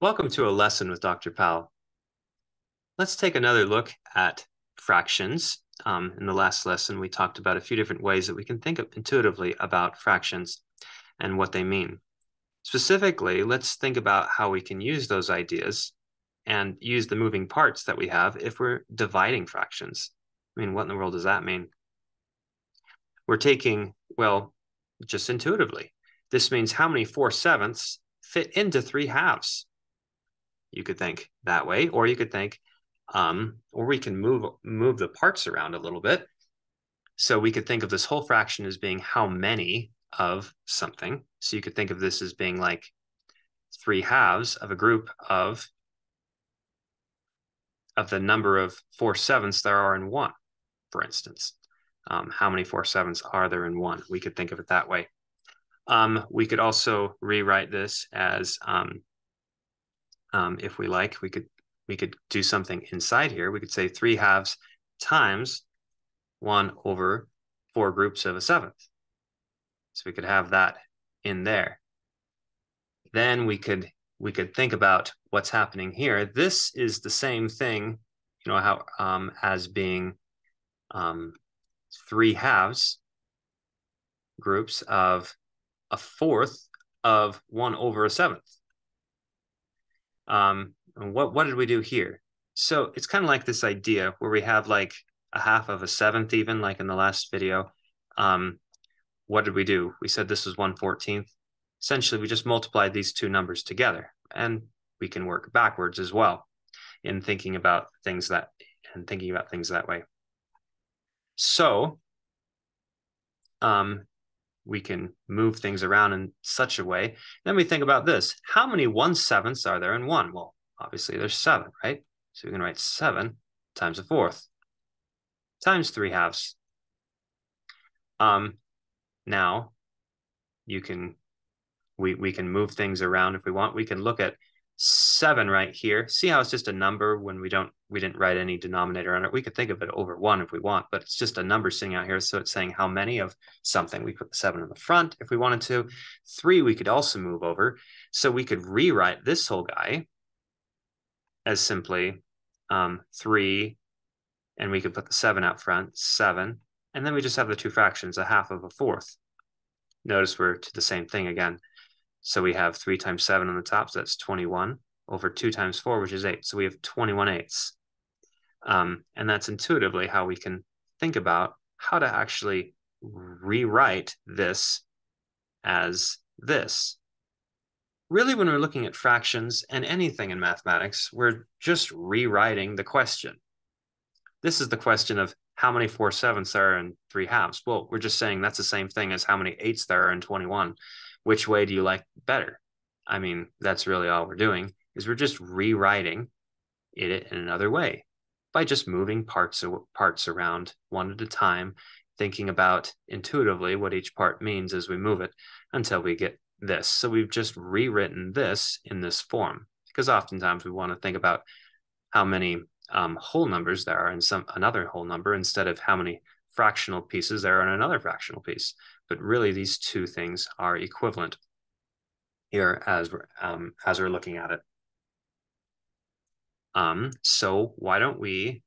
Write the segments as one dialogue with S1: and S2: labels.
S1: Welcome to a lesson with Dr. Powell. Let's take another look at fractions. In the last lesson, we talked about a few different ways that we can think of intuitively about fractions and what they mean. Specifically, let's think about how we can use those ideas and use the moving parts that we have if we're dividing fractions. I mean, what in the world does that mean? We're taking, well, just intuitively. This means how many 4/7 fit into 3/2. You could think that way, or you could think, or we can move the parts around a little bit. So we could think of this whole fraction as being how many of something. So you could think of this as being like 3/2 of a group of the number of 4/7 there are in one, for instance. How many 4/7 are there in one? We could think of it that way. We could also rewrite this as, if we like, we could do something inside here. We could say 3/2 times 1/4 groups of a seventh. So we could have that in there. Then we could think about what's happening here. This is the same thing, how as being 3/2 groups of 1/4 of 1/7. And what did we do here? So it's kind of like this idea where we have like a 1/2 of a 7th, even like in the last video. What did we do? We said this was 1/14. Essentially, we just multiplied these two numbers together, and we can work backwards as well in thinking about things that way. So we can move things around in such a way. Then we think about this. How many 1/7 are there in one? Well, obviously there's 7, right? So we can write 7 times 1/4 times 3/2. Now we can move things around if we want. We can look at 7 right here. See how it's just a number when we didn't write any denominator on it. We could think of it over 1 if we want, but it's just a number sitting out here. So it's saying how many of something. We put the 7 in the front if we wanted to. 3 we could also move over. So we could rewrite this whole guy as simply 3, and we could put the 7 out front, 7, and then we just have the two fractions, 1/2 of a 4th. Notice we're to the same thing again. So we have 3 times 7 on the top, so that's 21, over 2 times 4, which is 8. So we have 21/8. And that's intuitively how we can think about how to actually rewrite this as this. Really, when we're looking at fractions and anything in mathematics, we're just rewriting the question. This is the question of how many 4/7 there are in 3/2. Well, we're just saying that's the same thing as how many 8s there are in 21. Which way do you like better? I mean, that's really all we're doing, is we're just rewriting it in another way by just moving parts around one at a time, thinking about intuitively what each part means as we move it until we get this. So we've just rewritten this in this form, because oftentimes we want to think about how many whole numbers there are in another whole number instead of how many fractional pieces there are in another fractional piece. But really, these two things are equivalent here as we're looking at it. So why don't we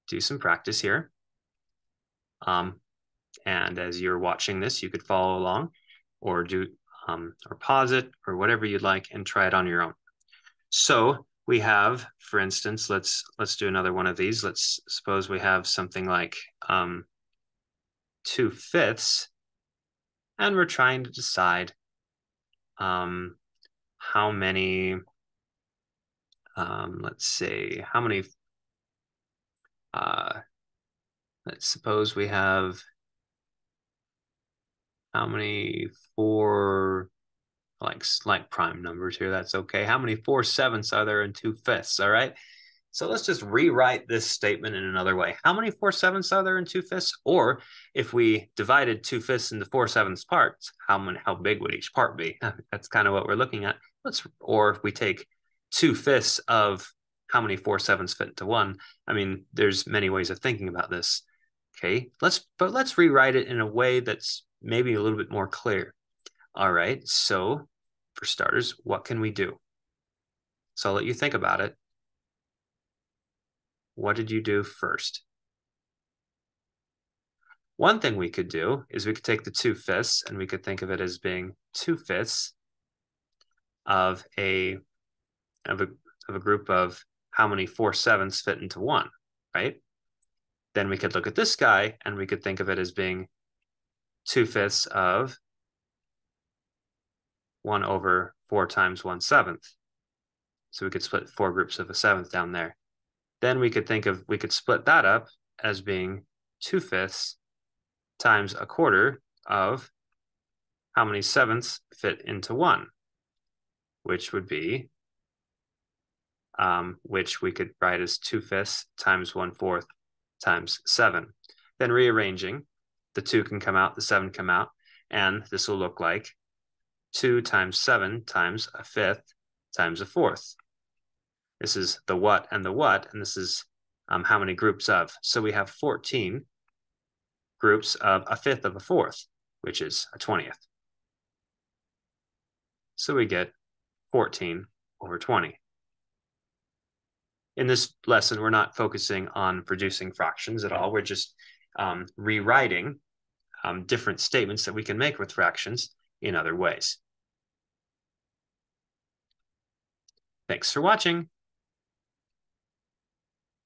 S1: do some practice here? And as you're watching this, you could follow along, or or pause it, or whatever you'd like, and try it on your own. So we have, for instance, let's do another one of these. Let's suppose we have something like 2/5, and we're trying to decide how many, let's say, how many, let's suppose we have how many 4, like prime numbers here, that's okay. How many 4/7 are there in 2/5? All right. So let's just rewrite this statement in another way. How many 4/7 are there in 2/5? Or if we divided 2/5 into 4/7 parts, how big would each part be? That's kind of what we're looking at. Or if we take 2/5 of how many 4/7 fit into one. I mean, there's many ways of thinking about this. Okay, let's rewrite it in a way that's maybe a little bit more clear. All right, so for starters, what can we do? So I'll let you think about it. What did you do first? One thing we could do is we could take the 2/5 and we could think of it as being 2/5 of a group of how many 4/7 fit into one, right? Then we could look at this guy and we could think of it as being 2/5 of 1 over 4 times 1/7. So we could split 4 groups of a 7th down there. Then we could split that up as being 2/5 times 1/4 of how many 7ths fit into one, which would be, which we could write as 2/5 times 1/4 times 7. Then rearranging, the 2 can come out, the 7 come out, and this will look like 2 times 7 times 1/5 times 1/4. This is the what, and this is how many groups of. So we have 14 groups of 1/5 of 1/4, which is a 20th. So we get 14 over 20. In this lesson, we're not focusing on producing fractions at all. We're just rewriting different statements that we can make with fractions in other ways. Thanks for watching.